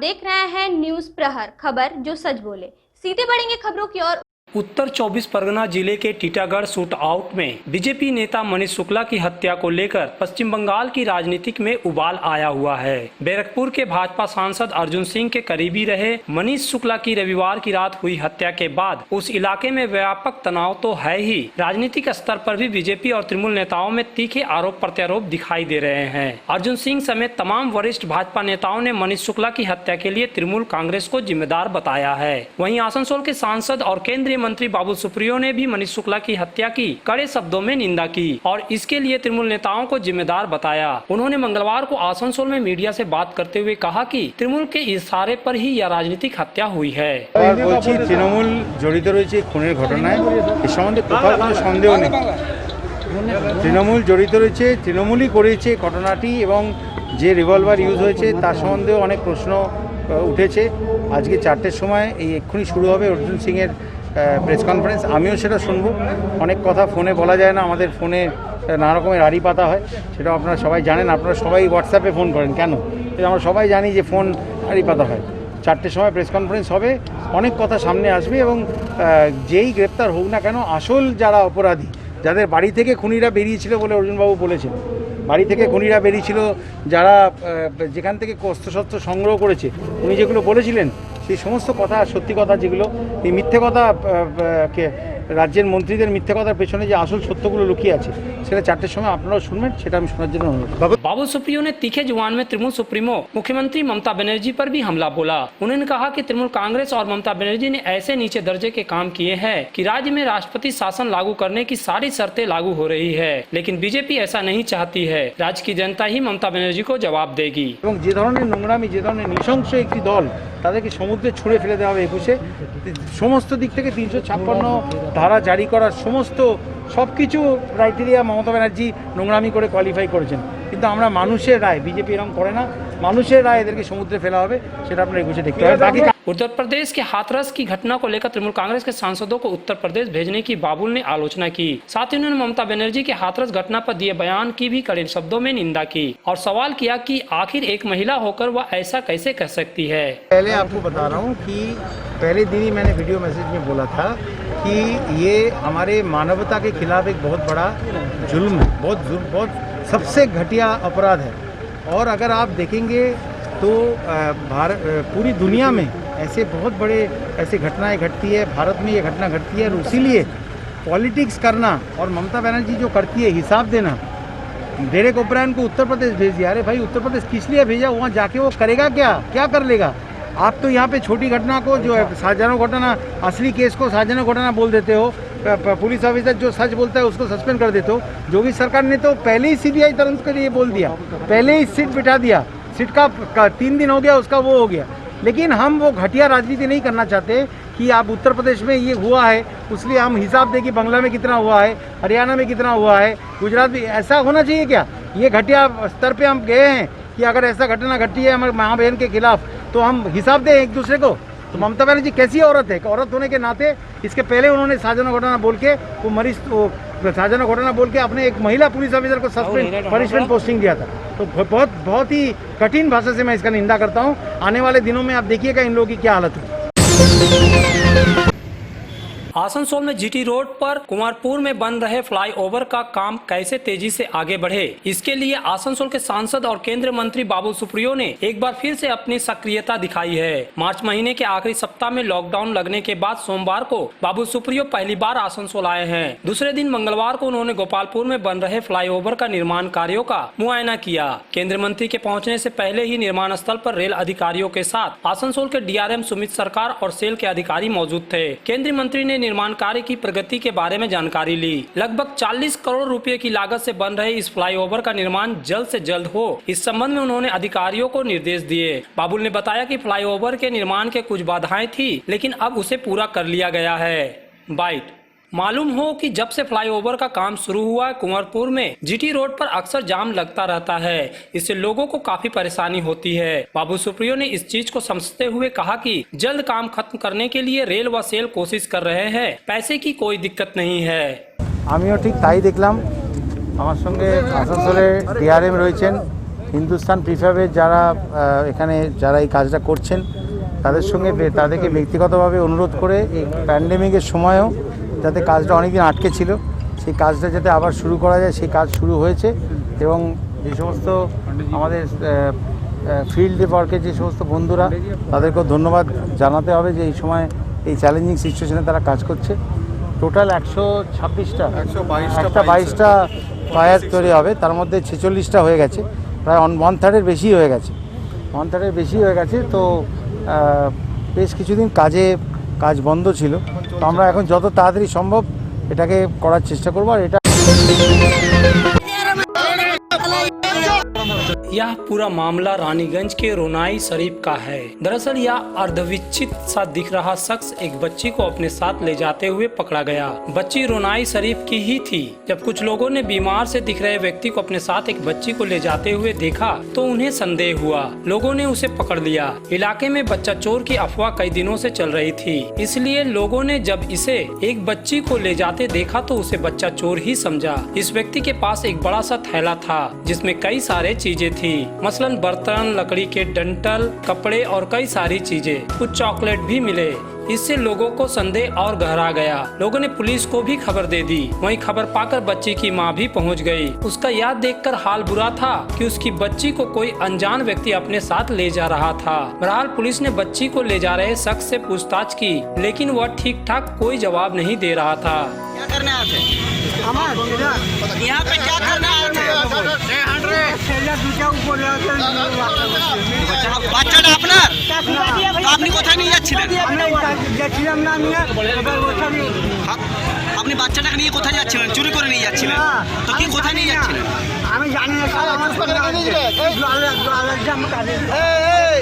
देख रहे हैं न्यूज प्रहर, खबर जो सच बोले। सीधे बढ़ेंगे खबरों की ओर। उत्तर 24 परगना जिले के टीटागढ़ शूट आउट में बीजेपी नेता मनीष शुक्ला की हत्या को लेकर पश्चिम बंगाल की राजनीतिक में उबाल आया हुआ है। बैरकपुर के भाजपा सांसद अर्जुन सिंह के करीबी रहे मनीष शुक्ला की रविवार की रात हुई हत्या के बाद उस इलाके में व्यापक तनाव तो है ही, राजनीतिक स्तर पर भी बीजेपी और तृणमूल नेताओं में तीखे आरोप प्रत्यारोप दिखाई दे रहे हैं। अर्जुन सिंह समेत तमाम वरिष्ठ भाजपा नेताओं ने मनीष शुक्ला की हत्या के लिए तृणमूल कांग्रेस को जिम्मेदार बताया है। वहीं आसनसोल के सांसद और केंद्रीय मंत्री बाबुल सुप्रियो ने भी मनीष शुक्ला की हत्या की कड़े शब्दों में निंदा की और इसके लिए तृणमूल नेताओं को जिम्मेदार बताया। उन्होंने मंगलवार को आसनसोल में मीडिया से बात करते हुए कहा कि तृणमूल के इशारे पर ही यह राजनीतिक हत्या हुई है। तृणमूल जड़ित रही खूनेर घटनाয় इस सम्बन्धे कोথাও কোনো সন্দেহ নেই। তৃণমূল জড়িত রয়েছে, তৃণমূলই করেছে ঘটনাটি এবং যে রিভলভার ইউজ হয়েছে তার সম্বন্ধেও অনেক প্রশ্ন উঠেছে। আজকে 4টের সময় এই এক্ষুনি শুরু হবে অর্জুন সিংয়ের প্রেস কনফারেন্স। আমিও সেটা শুনবো। অনেক কথা ফোনে বলা যায় না, আমাদের ফোনে নানা রকমের আড়ি পাতা হয়, সেটা আপনারা সবাই জানেন। আপনারা সবাই হোয়াটসঅ্যাপে ফোন করেন কেন? আমরা সবাই জানি যে ফোন আড়ি পাতা হয়। 4টের সময় প্রেস কনফারেন্স হবে, অনেক কথা সামনে আসবে এবং যেই গ্রেপ্তার হোক না কেন আসল যারা অপরাধী, যাদের বাড়ি থেকে খুনিরা বেরিয়েছিল বলে অর্জুনবাবু বলেছেন, বাড়ি থেকে খুনিরা বেরিয়েছিল, যারা যেখান থেকে অস্ত্রশস্ত্র সংগ্রহ করেছে, উনি যেগুলো বলেছিলেন সেই সমস্ত কথা সত্যি কথা, যেগুলো এই মিথ্যে কথা রাজ্যের মন্ত্রীদের মিথ্যে কথার পেছনে যে আসল সত্যগুলো লুকিয়ে আছে সেটা 4টের সময় আপনারাও শুনবেন, সেটা আমি শোনার जন্য অনুরোধ। बाबुल सुप्रियो ने तीखे जुबान में तृणमूल सुप्रीमो मुख्यमंत्री ममता बनर्जी पर भी हमला बोला। उन्होंने कहा कि तृणमूल कांग्रेस और ममता बनर्जी ने ऐसे नीचे दर्जे के काम किए हैं कि राज्य में राष्ट्रपति शासन लागू करने की सारी शर्तें लागू हो रही है, लेकिन बीजेपी ऐसा नहीं चाहती है। राज्य की जनता ही ममता बनर्जी को जवाब देगी। এবং যে ধরনের নোংরামি, যে ধরনের নৃশংস একটি দল, তাদেরকে সমুদ্রে ছুঁড়ে ফেলে দেওয়া হবে 21-এ। সমস্ত দিক থেকে 356 ধারা জারি করার সমস্ত সবকিছু ক্রাইটেরিয়া মমতা ব্যানার্জি নোংরামি করে কোয়ালিফাই করেছেন, কিন্তু আমরা মানুষের রায়, বিজেপি এরকম করে না, মানুষের রায় এদেরকে সমুদ্রে ফেলা হবে, সেটা আপনারা 21-এ দেখতে হবে। বাকি उत्तर प्रदेश के हाथरस की घटना को लेकर तृणमूल कांग्रेस के सांसदों को उत्तर प्रदेश भेजने की बाबुल ने आलोचना की। साथ ही उन्होंने ममता बनर्जी के हाथरस घटना पर दिए बयान की भी कड़े शब्दों में निंदा की और सवाल किया कि आखिर एक महिला होकर वह ऐसा कैसे कह सकती है। पहले आपको बता रहा हूँ कि पहले दिन ही मैंने वीडियो मैसेज में बोला था कि ये हमारे मानवता के खिलाफ एक बहुत बड़ा जुल्म है, बहुत सबसे घटिया अपराध है। और अगर आप देखेंगे तो पूरी दुनिया में ऐसे बहुत बड़े ऐसे घटनाएं घटती है, भारत में ये घटना घटती है, और इसीलिए पॉलिटिक्स करना और ममता बनर्जी जो करती है हिसाब देना, डेरेक ओब्रायन को उत्तर प्रदेश भेज दिया। अरे भाई, उत्तर प्रदेश किस लिए भेजा? वहाँ जाके वो करेगा क्या कर लेगा? आप तो यहाँ पे छोटी घटना को, जो साझानो घटना, असली केस को साझानो घटना बोल देते हो। पुलिस ऑफिसर जो सच बोलता है उसको सस्पेंड कर देते हो। योगी सरकार ने तो पहले ही सीबीआई तदंत के लिए बोल दिया, पहले ही सीट बिठा दिया, सीट का 3 दिन हो गया, उसका वो हो गया। लेकिन हम वो घटिया राजनीति नहीं करना चाहते कि आप उत्तर प्रदेश में ये हुआ है इसलिए हम हिसाब दें कि बंगला में कितना हुआ है, हरियाणा में कितना हुआ है, गुजरात में। ऐसा होना चाहिए क्या? ये घटिया स्तर पे हम गए हैं कि अगर ऐसा घटना घटी है हमारे माँ बहन के खिलाफ तो हम हिसाब दें एक दूसरे को। तो ममता बनर्जी कैसी औरत है? औरत होने के नाते इसके पहले उन्होंने साझानो घटना बोल के वो मरीज साझानो घटना बोल के अपने एक महिला पुलिस ऑफिसर को सस्पेंड पनिशमेंट पोस्टिंग दिया था। तो बहुत ही कठिन भाषा से मैं इसका निंदा करता हूँ। आने वाले दिनों में आप देखिएगा इन लोगों की क्या हालत होगी। आसनसोल में जीटी रोड पर कुमारपुर में बन रहे फ्लाईओवर का काम कैसे तेजी से आगे बढ़े, इसके लिए आसनसोल के सांसद और केंद्रीय मंत्री बाबुल सुप्रियो ने एक बार फिर से अपनी सक्रियता दिखाई है। मार्च महीने के आखिरी सप्ताह में लॉकडाउन लगने के बाद सोमवार को बाबुल सुप्रियो पहली बार आसनसोल आए हैं। दूसरे दिन मंगलवार को उन्होंने गोपालपुर में बन रहे फ्लाईओवर का निर्माण कार्यों का मुआयना किया। केंद्रीय मंत्री के पहुँचने से पहले ही निर्माण स्थल पर रेल अधिकारियों के साथ आसनसोल के DRM सुमित सरकार और सेल के अधिकारी मौजूद थे। केंद्रीय मंत्री ने निर्माण कार्य की प्रगति के बारे में जानकारी ली। लगभग 40 करोड़ रुपए की लागत से बन रहे इस फ्लाईओवर का निर्माण जल्द से जल्द हो, इस संबंध में उन्होंने अधिकारियों को निर्देश दिए। बाबुल ने बताया कि फ्लाईओवर के निर्माण के कुछ बाधाएं थी, लेकिन अब उसे पूरा कर लिया गया है। बाइट मालूम हो कि जब से फ्लाईओवर का काम शुरू हुआ है, कुंवरपुर में जीटी रोड पर अक्सर जाम लगता रहता है, इससे लोगों को काफी परेशानी होती है। बाबुल सुप्रियो ने इस चीज को समझते हुए कहा कि जल्द काम खत्म करने के लिए रेल व सेल कोशिश कर रहे हैं, पैसे की कोई दिक्कत नहीं है। আমিও ঠিক তাই দেখলাম। আমার সঙ্গে আসানসোলে DRM রয়েছেন, হিন্দুস্তান প্রিফ্যাবের এখানে যারা এই কাজটা করছেন তাদেরকে ব্যক্তিগতভাবে অনুরোধ করে এই প্যান্ডেমিকের সময়ও যাতে কাজটা অনেকদিন আটকে ছিল সেই কাজটা যাতে আবার শুরু করা যায় সেই কাজ শুরু হয়েছে। এবং যে সমস্ত আমাদের ফিল্ড ওয়ার্কের যে সমস্ত বন্ধুরা তাদেরকেও ধন্যবাদ জানাতে হবে যে এই সময় এই চ্যালেঞ্জিং সিচুয়েশনে তারা কাজ করছে। টোটাল 122টা ফায়ার তৈরি হবে, তার মধ্যে 46টা হয়ে গেছে, প্রায় 1/3 বেশি হয়ে গেছে। তো বেশ কিছুদিন কাজ বন্ধ ছিল, তো আমরা এখন যত তাড়াতাড়ি সম্ভব এটাকে করার চেষ্টা করব। আর এটা यह पूरा मामला रानीगंज के रोनाई शरीफ का है। दरअसल यह अर्धविच्छित सा दिख रहा शख्स एक बच्ची को अपने साथ ले जाते हुए पकड़ा गया। बच्ची रोनाई शरीफ की ही थी। जब कुछ लोगों ने बीमार से दिख रहे व्यक्ति को अपने साथ एक बच्ची को ले जाते हुए देखा तो उन्हें संदेह हुआ। लोगों ने उसे पकड़ लिया। इलाके में बच्चा चोर की अफवाह कई दिनों से चल रही थी, इसलिए लोगों ने जब इसे एक बच्ची को ले जाते देखा तो उसे बच्चा चोर ही समझा। इस व्यक्ति के पास एक बड़ा सा थैला था जिसमें कई सारे चीजें थी, मसलन बर्तन, लकड़ी के डंठल, कपड़े और कई सारी चीजें। कुछ चॉकलेट भी मिले। इससे लोगों को संदेह और गहरा गया। लोगों ने पुलिस को भी खबर दे दी। वहीं खबर पाकर बच्ची की मां भी पहुंच गई। उसका यह देखकर हाल बुरा था कि उसकी बच्ची को कोई अनजान व्यक्ति अपने साथ ले जा रहा था। बहरहाल पुलिस ने बच्ची को ले जा रहे शख्स से पूछताछ की, लेकिन वह ठीक ठाक कोई जवाब नहीं दे रहा था। क्या करने आए थे? यहाँ पे क्या करने आए थे? বাচ্চাটা আপনার? আপনি কোথায় নিয়ে যাচ্ছিলেন? আপনি বাচ্চাটাকে নিয়ে কোথায় যাচ্ছিলেন? চুরি করে নিয়ে যাচ্ছিলেন? তো কি কোথায় নিয়ে যাচ্ছিলেন? আমি জানি না স্যার, আমার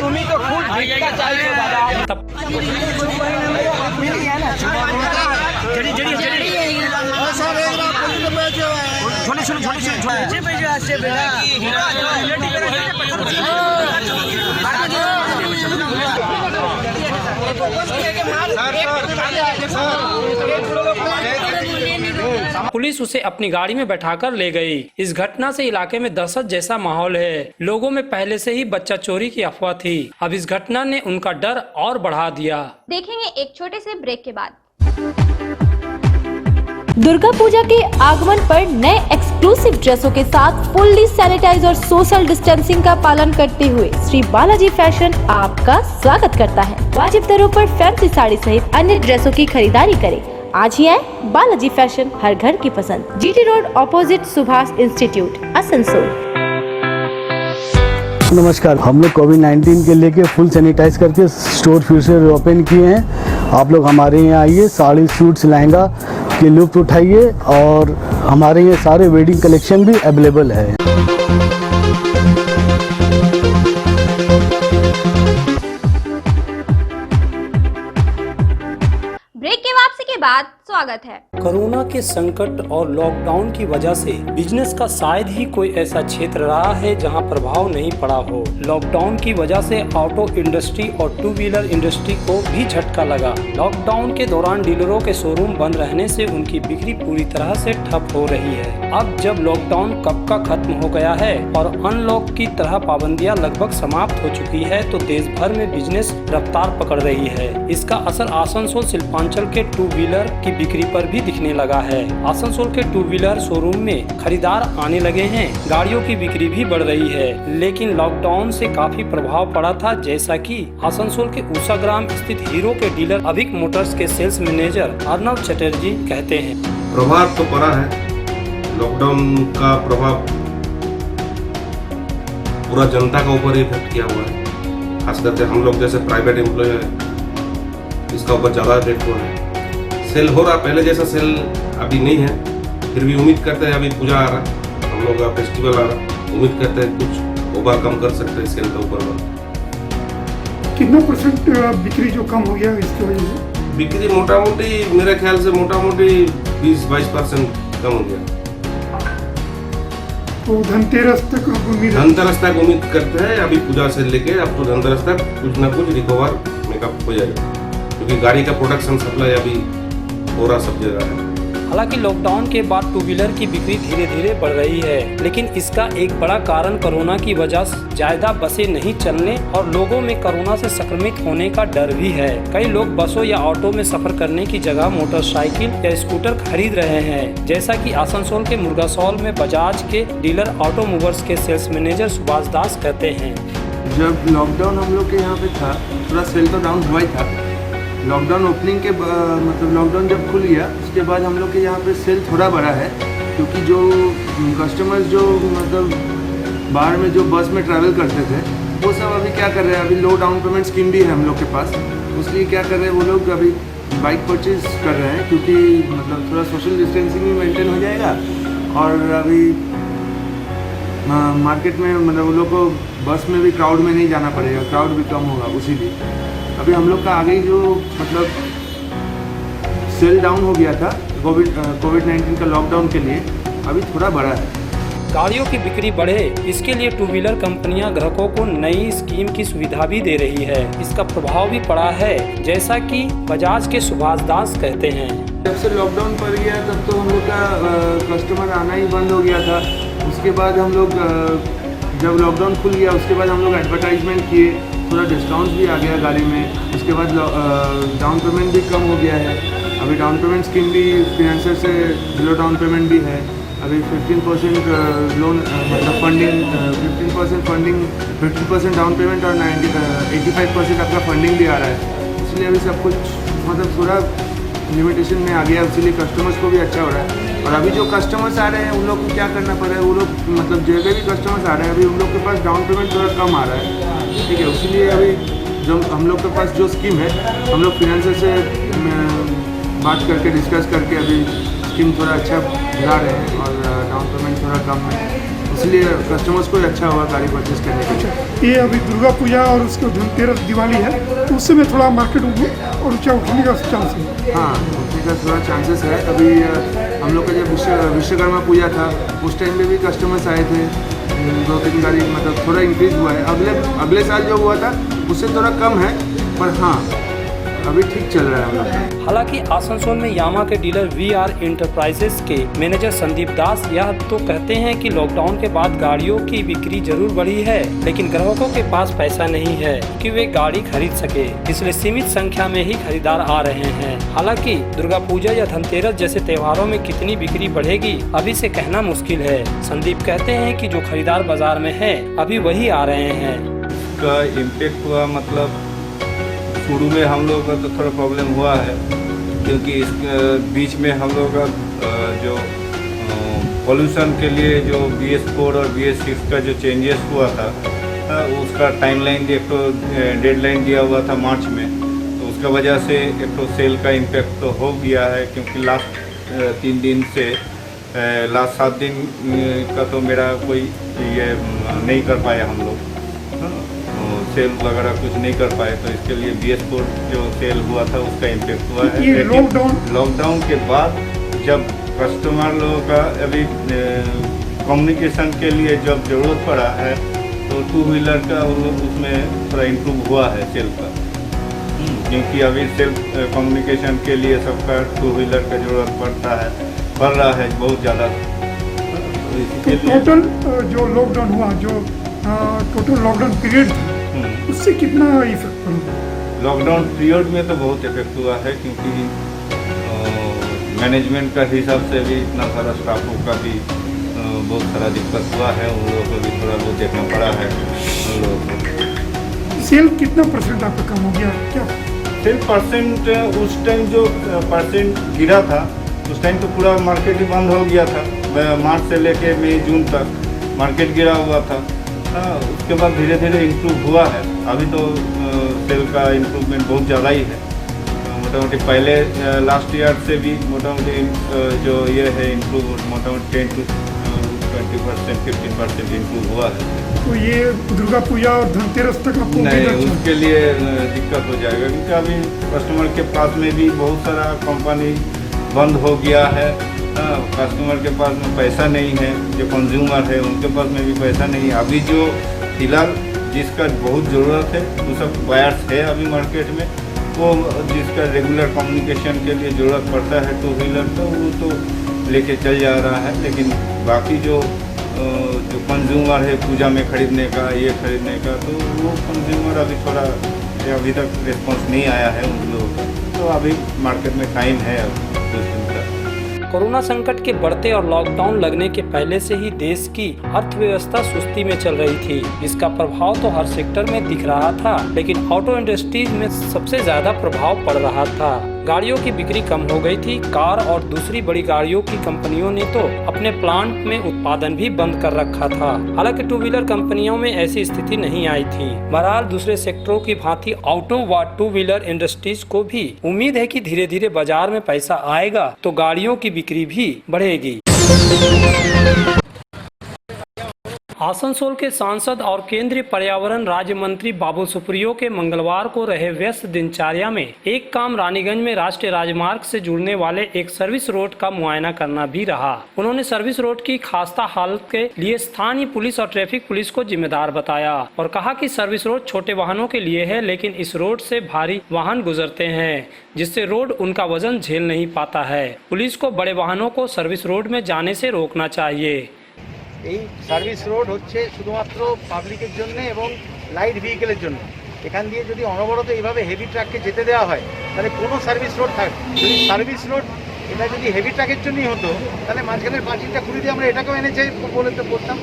তুমি তো খুব पुलिस उसे अपनी गाड़ी में बैठाकर ले गई। इस घटना से इलाके में दहशत जैसा माहौल है। लोगों में पहले से ही बच्चा चोरी की अफवाह थी। अब इस घटना ने उनका डर और बढ़ा दिया। देखेंगे एक छोटे से ब्रेक के बाद। दुर्गा पूजा के आगमन पर नए एक्सक्लूसिव ड्रेसों के साथ फुल्ली सैनिटाइज और सोशल डिस्टेंसिंग का पालन करते हुए श्री बालाजी फैशन आपका स्वागत करता है। वाजिब दरों पर फैंसी साड़ी सहित अन्य ड्रेसों की खरीदारी करें। आज ही आए बालाजी फैशन, हर घर की पसंद, GT road opposite Subhash institute, Asansol. नमस्कार, हम लोग कोविड-19 के लेके फुल सैनिटाइज करके स्टोर फिर से ओपन किए हैं। आप लोग हमारे यहाँ आइए, साड़ी, सूट्स, लहंगा के लुत्फ उठाइए और हमारे यहाँ सारे वेडिंग कलेक्शन भी अवेलेबल है। ब्रेक के वापसी के बाद स्वागत है। कोरोना के संकट और लॉकडाउन की वजह से बिजनेस का शायद ही कोई ऐसा क्षेत्र रहा है जहां प्रभाव नहीं पड़ा हो। लॉकडाउन की वजह से ऑटो इंडस्ट्री और टू व्हीलर इंडस्ट्री को भी झटका लगा। लॉकडाउन के दौरान डीलरों के शोरूम बंद रहने से उनकी बिक्री पूरी तरह से ठप हो रही है। अब जब लॉकडाउन कब का खत्म हो गया है और अनलॉक की तरह पाबंदियां लगभग समाप्त हो चुकी है तो देश भर में बिजनेस रफ्तार पकड़ रही है। इसका असर आसनसोल शिल्पांचल के टू व्हीलर की बिक्री पर भी दिखने लगा है। आसनसोल के टू व्हीलर शोरूम में खरीदार आने लगे हैं, गाड़ियों की बिक्री भी बढ़ रही है। लेकिन लॉकडाउन से काफी प्रभाव पड़ा था, जैसा कि आसनसोल के उषाग्राम स्थित हीरो के डीलर अभिक मोटर्स के सेल्स मैनेजर अर्नव चटर्जी कहते हैं। प्रभाव तो पड़ा है। लॉकडाउन का प्रभाव पूरा जनता का ऊपर इफेक्ट किया हुआ है। खास करके हम लोग जैसे प्राइवेट एम्प्लॉय है, इसका ऊपर ज़्यादा इफेक्ट हुआ है। सेल हो रहा, पहले जैसा सेल अभी नहीं है, फिर भी उम्मीद करते हैं, अभी पूजा आ रहा, हम लोग का फेस्टिवल आ रहा, उम्मीद करते हैं कुछ ओवरकम कर सकते हैं सेल का ऊपर। कितना परसेंट बिक्री जो कम हो गया इसकी वजह से? बिक्री मोटा मोटी मेरे ख्याल से मोटा मोटी 20-22% कम हो गया। तो धनतेरस तक उम्मीद करते हैं, अभी पूजा से लेके अब तो धनतेरस तक कुछ ना कुछ रिकवर मेकअप हो जाएगा, क्योंकि गाड़ी का प्रोडक्शन सप्लाई अभी हो रहा सब जगह है। हालांकि लॉकडाउन के बाद टू व्हीलर की बिक्री धीरे धीरे बढ़ रही है, लेकिन इसका एक बड़ा कारण कोरोना की वजह से ज्यादा बसें नहीं चलने और लोगों में कोरोना से संक्रमित होने का डर भी है। कई लोग बसों या ऑटो में सफर करने की जगह मोटरसाइकिल या स्कूटर खरीद रहे हैं, जैसा कि आसनसोल के मुर्गासौल में बजाज के डीलर ऑटोमोबाइल्स के सेल्स मैनेजर सुभाष दास कहते हैं। जब लॉकडाउन हम लोग के यहाँ पे था, थोड़ा सेल तो डाउन हुआ ही था। लॉकडाउन ओपनिंग के मतलब लॉकडाउन जब खुल गया उसके बाद हम लोग के यहाँ पे सेल थोड़ा बढ़ा है, क्योंकि जो कस्टमर्स जो मतलब बाहर में जो बस में ट्रैवल करते थे वो सब अभी क्या कर रहे हैं, अभी लो डाउन पेमेंट स्कीम भी है हम लोग के पास, इसलिए क्या कर रहे हैं वो लोग अभी बाइक परचेज कर रहे हैं, क्योंकि मतलब थोड़ा सोशल डिस्टेंसिंग भी मेंटेन हो जाएगा और अभी मार्केट में मतलब वो लोग को बस में भी क्राउड में नहीं जाना पड़ेगा, क्राउड भी कम होगा। उसी लिए अभी हम लोग का आगे जो मतलब सेल डाउन हो गया था कोविड-19 का लॉकडाउन के लिए, अभी थोड़ा बढ़ा है। गाड़ियों की बिक्री बढ़े, इसके लिए टू व्हीलर कंपनियां ग्राहकों को नई स्कीम की सुविधा भी दे रही है। इसका प्रभाव भी पड़ा है, जैसा कि बजाज के सुभाष दास कहते हैं। जब से लॉकडाउन पड़ गया तब तो हम लोग का कस्टमर आना ही बंद हो गया था। उसके बाद हम लोग जब लॉकडाउन खुल गया उसके बाद हम लोग एडवर्टाइजमेंट किए, थोड़ा डिस्काउंट भी आ गया गाड़ी में। उसके बाद डाउन पेमेंट भी कम हो गया है। अभी डाउन पेमेंट स्कीम भी फाइनेंसर से 0 डाउन पेमेंट भी है। अभी 15% लोन मतलब फंडिंग 15% फंडिंग 15% डाउन पेमेंट और 85% आपका फंडिंग भी आ रहा है। इसलिए अभी सब कुछ मतलब थोड़ा लिमिटेशन में आ गया, इसीलिए कस्टमर्स को भी अच्छा हो रहा है। और अभी जो कस्टमर्स आ रहे हैं उन लोग को क्या करना पड़ रहा है, वो लोग मतलब जो भी कस्टमर्स आ रहे हैं अभी उन लोग के पास डाउन पेमेंट थोड़ा कम आ रहा है, ठीक है। इसीलिए अभी जो हम लोग के पास जो स्कीम है हम लोग फाइनेंसर से बात करके डिस्कस करके अभी स्कीम थोड़ा अच्छा ला रहे हैं और डाउन पेमेंट थोड़ा कम है, इसलिए कस्टमर्स को अच्छा होगा गाड़ी परचेज करने के लिए। ये अभी दुर्गा पूजा और उसके धनतेरस दिवाली है तो उस समय थोड़ा मार्केट और ऊँचा उठने का चांस है। हाँ, उठने का थोड़ा चांसेस है। अभी हम लोग का जब विश्वकर्मा पूजा था उस टाइम में भी कस्टमर्स आए थे, 2-3 गाड़ी मतलब थोड़ा इंक्रीज हुआ है। अगले साल जो हुआ था उससे थोड़ा कम है, पर हाँ अभी ठीक चल रहा है हम लोग। हालांकि आसनसोल में यामा के डीलर VR इंटरप्राइजेस के मैनेजर संदीप दास यह तो कहते हैं कि लॉकडाउन के बाद गाड़ियों की बिक्री जरूर बढ़ी है, लेकिन ग्राहकों के पास पैसा नहीं है कि वे गाड़ी खरीद सके, इसलिए सीमित संख्या में ही खरीदार आ रहे हैं। हालांकि दुर्गा पूजा या धनतेरस जैसे त्योहारों में कितनी बिक्री बढ़ेगी अभी से कहना मुश्किल है। संदीप कहते हैं कि जो खरीदार बाजार में है अभी वही आ रहे हैं। का इम्पेक्ट हुआ मतलब शुरू में हम लोग का तो थोड़ा प्रॉब्लम हुआ है, क्योंकि इस बीच में हम लोग का जो पॉल्यूशन के लिए जो BS4 और BS6 का जो चेंजेस हुआ था उसका टाइमलाइन एक तो डेडलाइन दिया हुआ था मार्च में, तो उसका वजह से एक तो सेल का इम्पेक्ट तो हो गया है, क्योंकि लास्ट 3 दिन से लास्ट 7 दिन का तो मेरा कोई ये नहीं कर पाए हम लोग, सेल वगैरह कुछ नहीं कर पाए, तो इसके लिए BS4 जो सेल हुआ था उसका इम्पेक्ट हुआ है। लॉकडाउन के बाद जब कस्टमर लोगों का अभी कम्युनिकेशन के लिए जब ज़रूरत पड़ा है तो टू व्हीलर का उसमें थोड़ा इम्प्रूव हुआ है सेल का, क्योंकि अभी सेल्फ कम्युनिकेशन के लिए सबका टू व्हीलर का ज़रूरत पड़ रहा है बहुत ज़्यादा। तो टोटल जो लॉकडाउन हुआ, जो टोटल लॉकडाउन पीरियड उससे कितना इफेक्ट पड़ा? लॉकडाउन पीरियड में तो बहुत इफेक्ट हुआ है, क्योंकि मैनेजमेंट का हिसाब से भी इतना सारा स्टाफों का भी बहुत सारा दिक्कत हुआ है, उन लोगों को भी थोड़ा बहुत देखना पड़ा है उन लोगों को। सेल कितना % आपका कम हो गया क्या? सेल परसेंट उस टाइम जो परसेंट गिरा था उस टाइम तो पूरा मार्केट ही बंद हो गया था, मार्च से लेके मई जून तक मार्केट गिरा हुआ था। उसके बाद धीरे धीरे इम्प्रूव हुआ है। अभी तो सेल का इम्प्रूवमेंट बहुत ज़्यादा ही है, मोटामोटी पहले लास्ट ईयर से भी मोटामोटी जो ये है इम्प्रूव मोटामोटी 10 to 20% 15% इम्प्रूव हुआ है। तो ये दुर्गा पूजा और धनतेरस तक आपको नहीं, उसके लिए दिक्कत हो जाएगा, क्योंकि अभी कस्टमर के पास में भी बहुत सारा कंपनी बंद हो गया है। कस्टमर के पास में पैसा नहीं है, जो कंज्यूमर है उनके पास में भी पैसा नहीं है। अभी जो फिलहाल जिसका बहुत ज़रूरत है वो सब बायर्स है अभी मार्केट में, वो जिसका रेगुलर कम्युनिकेशन के लिए ज़रूरत पड़ता है 2 व्हीलर तो वो तो लेके चल जा रहा है, लेकिन बाकी जो कंज्यूमर है पूजा में खरीदने का, ये खरीदने का, तो वो कंज्यूमर अभी थोड़ा अभी तक रिस्पॉन्स नहीं आया है उन लोगों का, तो अभी मार्केट में टाइम है 2 दिन तक। कोरोना संकट के बढ़ते और लॉकडाउन लगने के पहले से ही देश की अर्थव्यवस्था सुस्ती में चल रही थी। इसका प्रभाव तो हर सेक्टर में दिख रहा था, लेकिन ऑटो इंडस्ट्रीज में सबसे ज्यादा प्रभाव पड़ रहा था। गाड़ियों की बिक्री कम हो गई थी। कार और दूसरी बड़ी गाड़ियों की कंपनियों ने तो अपने प्लांट में उत्पादन भी बंद कर रखा था। हालांकि 2 व्हीलर कंपनियों में ऐसी स्थिति नहीं आई थी। बहरहाल दूसरे सेक्टरों की भांति ऑटो व 2 व्हीलर इंडस्ट्रीज को भी उम्मीद है कि धीरे धीरे बाजार में पैसा आएगा तो गाड़ियों की बिक्री भी बढ़ेगी। आसनसोल के सांसद और केंद्रीय पर्यावरण राज्य मंत्री बाबुल सुप्रियो के मंगलवार को रहे व्यस्त दिनचर्या में एक काम रानीगंज में राष्ट्रीय राजमार्ग से जुड़ने वाले एक सर्विस रोड का मुआयना करना भी रहा। उन्होंने सर्विस रोड की खस्ता हालत के लिए स्थानीय पुलिस और ट्रैफिक पुलिस को जिम्मेदार बताया और कहा कि सर्विस रोड छोटे वाहनों के लिए है, लेकिन इस रोड से भारी वाहन गुजरते हैं, जिससे रोड उनका वजन झेल नहीं पाता है। पुलिस को बड़े वाहनों को सर्विस रोड में जाने से रोकना चाहिए। এই সার্ভিস রোড হচ্ছে শুধুমাত্র পাবলিকের জন্য এবং লাইট ভেহিকেলের জন্য। এখান দিয়ে যদি অনবরত এইভাবে হেভি ট্রাককে যেতে দেওয়া হয় তাহলে কোনো সার্ভিস রোড থাকবে। যদি সার্ভিস রোড এটা যদি হেভি ট্রাকের জন্যই হতো তাহলে মাঝখানের পাঁচিলটা খুলে দিয়ে আমরা এটাকেও এনেচাই বলে তো করতাম।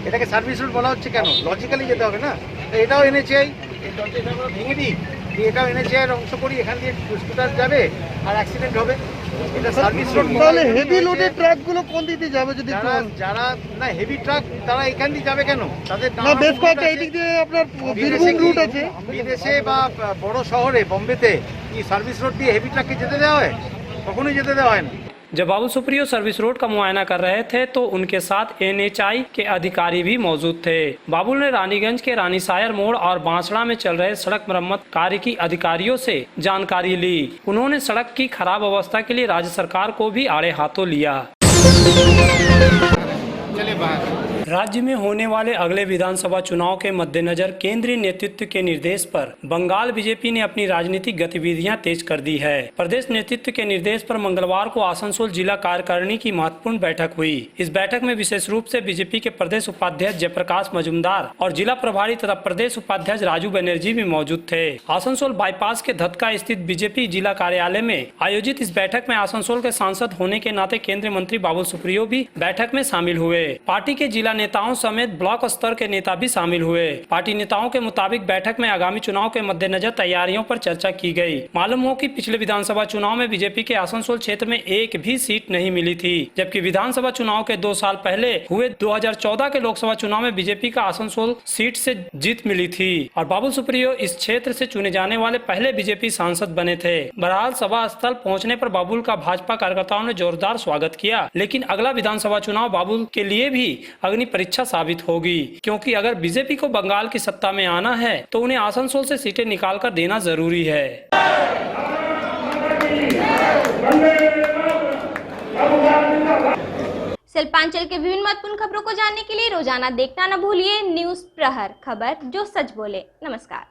এটাকে সার্ভিস রোড বলা হচ্ছে কেন? লজিক্যালি যেতে হবে না? তো এটাও এনেচাই, এটা আমরা ভেঙে দিই, এটাও এনেচাইয়ের অংশ করি, এখান দিয়ে স্কুটার যাবে আর অ্যাক্সিডেন্ট হবে। এটা সার্ভিস রোড। তাহলে হেভি লোডের ট্রাকগুলো কোন দিক দিয়ে যাবে? যদি যারা না হেভি ট্রাক তারা এখান দিয়ে যাবে কেন? তাদের না বেশ কয়েকটা এই দিক দিয়ে আপনার বীরভূম রুট আছে। বিদেশে বা বড় শহরে বম্বেতে কি সার্ভিস রোড দিয়ে হেভি ট্রাককে যেতে দেওয়া হয়? কখনোই যেতে দেওয়া হয় না। जब बाबुल सुप्रियो सर्विस रोड का मुआयना कर रहे थे तो उनके साथ NHI के अधिकारी भी मौजूद थे। बाबुल ने रानीगंज के रानीसायर मोड़ और बांसड़ा में चल रहे सड़क मरम्मत कार्य की अधिकारियों से जानकारी ली। उन्होंने सड़क की खराब अवस्था के लिए राज्य सरकार को भी आड़े हाथों लिया। राज्य में होने वाले अगले विधानसभा चुनाव के मद्देनजर केंद्रीय नेतृत्व के निर्देश पर बंगाल बीजेपी ने अपनी राजनीतिक गतिविधियां तेज कर दी है। प्रदेश नेतृत्व के निर्देश पर मंगलवार को आसनसोल जिला कार्यकारिणी की महत्वपूर्ण बैठक हुई। इस बैठक में विशेष रूप से बीजेपी के प्रदेश उपाध्यक्ष जयप्रकाश मजूमदार और जिला प्रभारी तथा प्रदेश उपाध्यक्ष राजू बनर्जी भी मौजूद थे। आसनसोल बाईपास के धतका स्थित बीजेपी जिला कार्यालय में आयोजित इस बैठक में आसनसोल के सांसद होने के नाते केंद्रीय मंत्री बाबुल सुप्रियो भी बैठक में शामिल हुए। पार्टी के जिला नेताओं समेत ब्लॉक स्तर के नेता भी शामिल हुए। पार्टी नेताओं के मुताबिक बैठक में आगामी चुनाव के मद्देनजर तैयारियों पर चर्चा की गई। मालूम हो कि पिछले विधानसभा चुनाव में बीजेपी के आसनसोल क्षेत्र में एक भी सीट नहीं मिली थी, जबकि विधानसभा चुनाव के 2 साल पहले हुए 2014 के लोकसभा चुनाव में बीजेपी का आसनसोल सीट से जीत मिली थी और बाबुल सुप्रियो इस क्षेत्र से चुने जाने वाले पहले बीजेपी सांसद बने थे। बहरहाल सभा स्थल पहुँचने पर बाबुल का भाजपा कार्यकर्ताओं ने जोरदार स्वागत किया, लेकिन अगला विधानसभा चुनाव बाबुल के लिए भी अग्नि परीक्षा साबित होगी, क्योंकि अगर बीजेपी को बंगाल की सत्ता में आना है तो उन्हें आसनसोल से सीटें निकालकर देना जरूरी है। शिल्पांचल के विभिन्न महत्वपूर्ण खबरों को जानने के लिए रोजाना देखना न भूलिए न्यूज़ प्रहर, खबर जो सच बोले। नमस्कार।